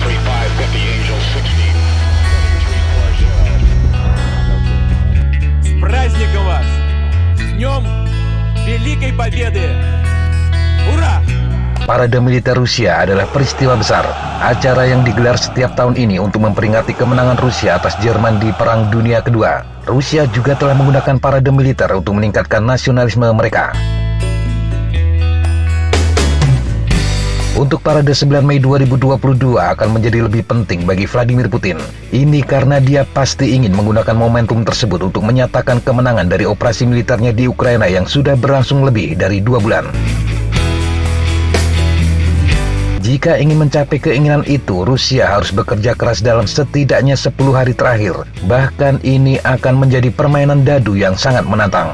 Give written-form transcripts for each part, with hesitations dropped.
С праздником вас! С Днем Великой Победы! Ура! Parade militer Rusia adalah peristiwa besar, acara yang digelar setiap tahun ini untuk memperingati kemenangan Rusia atas Jerman di Perang Dunia Kedua. Rusia juga telah menggunakan parade militer untuk meningkatkan nasionalisme mereka. Untuk parade 9 Mei 2022 akan menjadi lebih penting bagi Vladimir Putin. Ini karena dia pasti ingin menggunakan momentum tersebut untuk menyatakan kemenangan dari operasi militernya di Ukraina yang sudah berlangsung lebih dari 2 bulan. Jika ingin mencapai keinginan itu, Rusia harus bekerja keras dalam setidaknya 10 hari terakhir. Bahkan ini akan menjadi permainan dadu yang sangat menantang.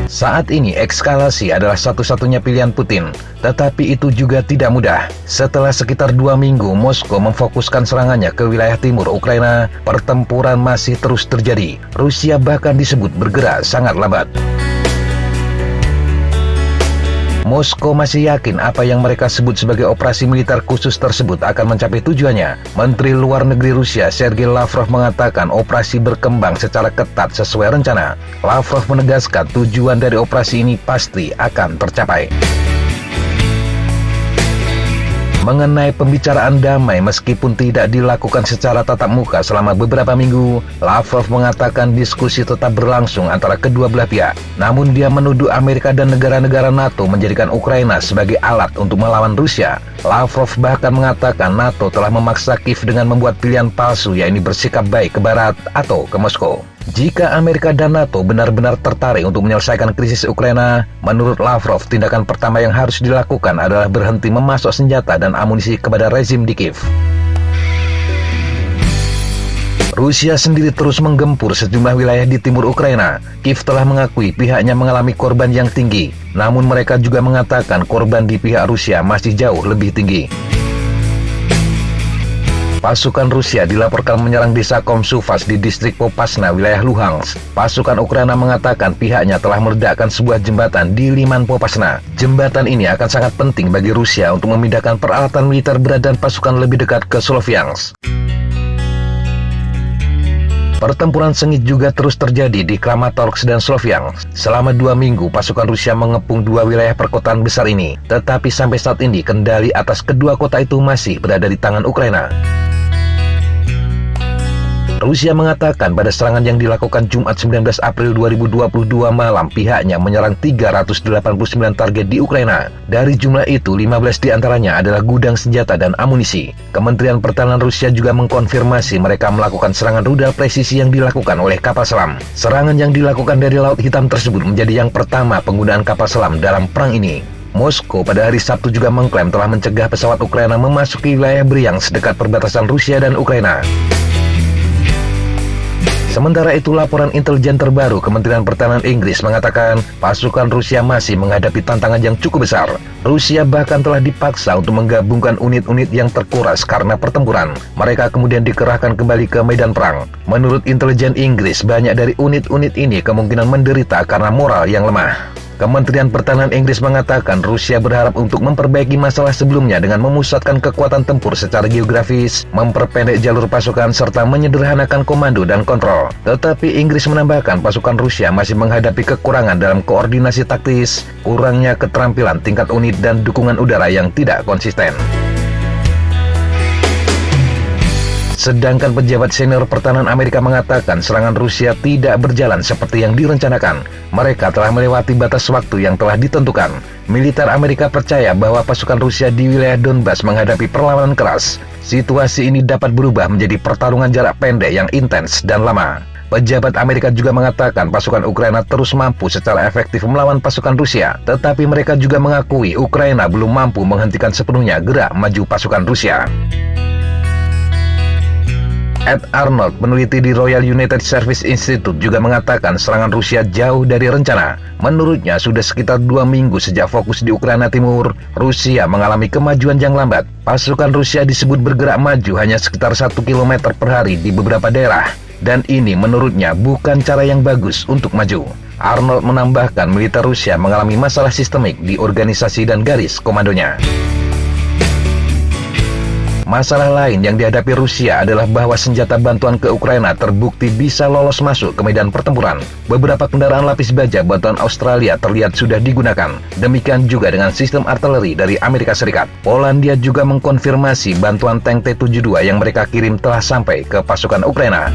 Saat ini ekskalasi adalah satu-satunya pilihan Putin, tetapi itu juga tidak mudah. Setelah sekitar 2 minggu Moskow memfokuskan serangannya ke wilayah timur Ukraina, pertempuran masih terus terjadi. Rusia bahkan disebut bergerak sangat lambat. Moskow masih yakin apa yang mereka sebut sebagai operasi militer khusus tersebut akan mencapai tujuannya. Menteri Luar Negeri Rusia Sergei Lavrov mengatakan operasi berkembang secara ketat sesuai rencana. Lavrov menegaskan tujuan dari operasi ini pasti akan tercapai. Mengenai pembicaraan damai meskipun tidak dilakukan secara tatap muka selama beberapa minggu, Lavrov mengatakan diskusi tetap berlangsung antara kedua belah pihak. Namun dia menuduh Amerika dan negara-negara NATO menjadikan Ukraina sebagai alat untuk melawan Rusia. Lavrov bahkan mengatakan NATO telah memaksa Kiev dengan membuat pilihan palsu, yaitu bersikap baik ke Barat atau ke Moskow. Jika Amerika dan NATO benar-benar tertarik untuk menyelesaikan krisis Ukraina, menurut Lavrov, tindakan pertama yang harus dilakukan adalah berhenti memasok senjata dan amunisi kepada rezim di Kiev. Rusia sendiri terus menggempur sejumlah wilayah di timur Ukraina. Kiev telah mengakui pihaknya mengalami korban yang tinggi, namun mereka juga mengatakan korban di pihak Rusia masih jauh lebih tinggi. Pasukan Rusia dilaporkan menyerang desa Komsufas di distrik Popasna, wilayah Luhansk. Pasukan Ukraina mengatakan pihaknya telah meledakkan sebuah jembatan di Liman Popasna. Jembatan ini akan sangat penting bagi Rusia untuk memindahkan peralatan militer berat dan pasukan lebih dekat ke Sloviansk. Pertempuran sengit juga terus terjadi di Kramatorsk dan Sloviansk. Selama 2 minggu, pasukan Rusia mengepung 2 wilayah perkotaan besar ini. Tetapi sampai saat ini, kendali atas kedua kota itu masih berada di tangan Ukraina. Rusia mengatakan pada serangan yang dilakukan Jumat 19 April 2022 malam, pihaknya menyerang 389 target di Ukraina. Dari jumlah itu, 15 diantaranya adalah gudang senjata dan amunisi. Kementerian Pertahanan Rusia juga mengkonfirmasi mereka melakukan serangan rudal presisi yang dilakukan oleh kapal selam. Serangan yang dilakukan dari Laut Hitam tersebut menjadi yang pertama penggunaan kapal selam dalam perang ini. Moskow pada hari Sabtu juga mengklaim telah mencegah pesawat Ukraina memasuki wilayah Bryansk dekat perbatasan Rusia dan Ukraina. Sementara itu, laporan intelijen terbaru Kementerian Pertahanan Inggris mengatakan pasukan Rusia masih menghadapi tantangan yang cukup besar. Rusia bahkan telah dipaksa untuk menggabungkan unit-unit yang terkuras karena pertempuran. Mereka kemudian dikerahkan kembali ke medan perang. Menurut intelijen Inggris, banyak dari unit-unit ini kemungkinan menderita karena moral yang lemah. Kementerian Pertahanan Inggris mengatakan Rusia berharap untuk memperbaiki masalah sebelumnya dengan memusatkan kekuatan tempur secara geografis, memperpendek jalur pasukan, serta menyederhanakan komando dan kontrol. Tetapi Inggris menambahkan pasukan Rusia masih menghadapi kekurangan dalam koordinasi taktis, kurangnya keterampilan tingkat unit, dan dukungan udara yang tidak konsisten. Sedangkan pejabat senior pertahanan Amerika mengatakan serangan Rusia tidak berjalan seperti yang direncanakan. Mereka telah melewati batas waktu yang telah ditentukan. Militer Amerika percaya bahwa pasukan Rusia di wilayah Donbas menghadapi perlawanan keras. Situasi ini dapat berubah menjadi pertarungan jarak pendek yang intens dan lama. Pejabat Amerika juga mengatakan pasukan Ukraina terus mampu secara efektif melawan pasukan Rusia. Tetapi mereka juga mengakui Ukraina belum mampu menghentikan sepenuhnya gerak maju pasukan Rusia. Ed Arnold, peneliti di Royal United Service Institute, juga mengatakan serangan Rusia jauh dari rencana. Menurutnya, sudah sekitar 2 minggu sejak fokus di Ukraina Timur, Rusia mengalami kemajuan yang lambat. Pasukan Rusia disebut bergerak maju hanya sekitar 1 km per hari di beberapa daerah. Dan ini menurutnya bukan cara yang bagus untuk maju. Arnold menambahkan militer Rusia mengalami masalah sistemik di organisasi dan garis komandonya. Masalah lain yang dihadapi Rusia adalah bahwa senjata bantuan ke Ukraina terbukti bisa lolos masuk ke medan pertempuran. Beberapa kendaraan lapis baja bantuan Australia terlihat sudah digunakan. Demikian juga dengan sistem artileri dari Amerika Serikat. Polandia juga mengkonfirmasi bantuan tank T-72 yang mereka kirim telah sampai ke pasukan Ukraina.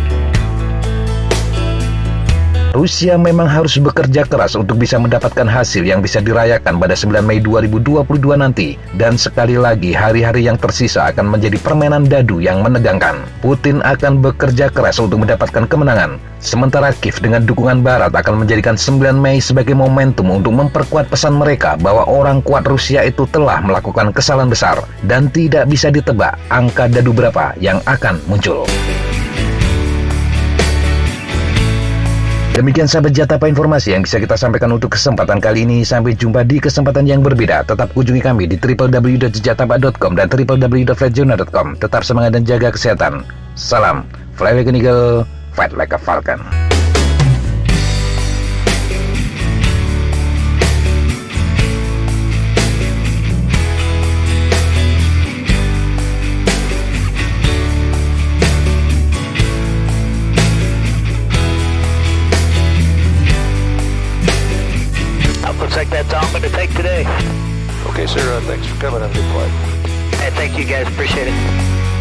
Rusia memang harus bekerja keras untuk bisa mendapatkan hasil yang bisa dirayakan pada 9 Mei 2022 nanti. Dan sekali lagi, hari-hari yang tersisa akan menjadi permainan dadu yang menegangkan. Putin akan bekerja keras untuk mendapatkan kemenangan. Sementara Kiev dengan dukungan Barat akan menjadikan 9 Mei sebagai momentum untuk memperkuat pesan mereka bahwa orang kuat Rusia itu telah melakukan kesalahan besar. Dan tidak bisa ditebak angka dadu berapa yang akan muncul. Demikian sahabat Jatapa informasi yang bisa kita sampaikan untuk kesempatan kali ini. Sampai jumpa di kesempatan yang berbeda. Tetap kunjungi kami di www.jatapa.com dan www.flightjournal.com. Tetap semangat dan jaga kesehatan. Salam, fly like an eagle, fight like a falcon. Looks like that's all I'm going to take today. Okay, sir. Thanks for coming on the flight. Hey, thank you guys. Appreciate it.